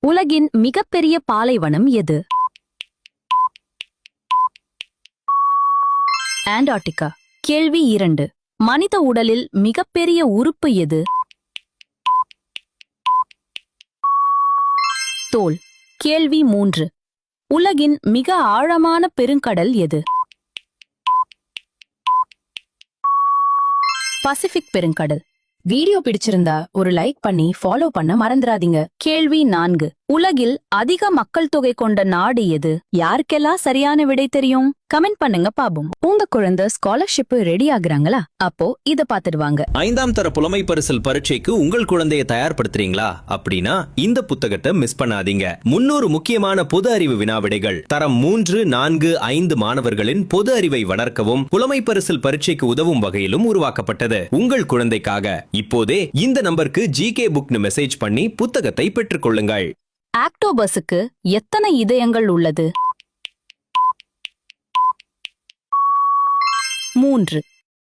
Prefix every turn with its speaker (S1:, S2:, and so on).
S1: உலகின் மிகப்பெரிய பாலைவனம் எது? ஆண்டார்டிகா. கேள்வி 2. மனித உடலில் மிகப்பெரிய உறுப்பு எது? தோல். கேள்வி 3. உலகின் மிக ஆழமான பெருங்கடல் எது? பசிபிக் பெருங்கடல். வீடியோ பிடிச்சிருந்தா ஒரு லைக் பண்ணி ஃபாலோ பண்ண மறந்துடாதீங்க. கேள்வி 4. உலகில் அதிக மக்கள் தொகை கொண்ட நாடு எது? யாருக்கெல்லாம் சரியான விடை தெரியும்? கமெண்ட் பண்ணுங்க பாப்போம். உங்க குழந்தை ஸ்காலர்ஷிப் ரெடி ஆகுறாங்களா? அப்போ இத பாத்துடுவாங்க.
S2: 5ஆம் தர புலமை பரிசில் பரீட்சைக்கு உங்கள் குழந்தையை தயார்படுத்துறீங்களா? அப்படின்னா இந்த புத்தகத்தை மிஸ் பண்ணாதீங்க. 300 முக்கியமான பொது அறிவு வினாவிடைகள் தரம் 3, 4, 5 மாணவர்களின் பொது அறிவை வளர்க்கவும் புலமை பரிசில் பரீட்சைக்கு உதவும் வகையிலும் உருவாக்கப்பட்டது. உங்கள் குழந்தைக்காக இப்போதே இந்த நம்பருக்கு GK புக்னு மெசேஜ் பண்ணி புத்தகத்தை பெற்றுக் கொள்ளுங்கள்.
S1: ஆக்டோபஸுக்கு எத்தனை இதயங்கள் உள்ளது? 3.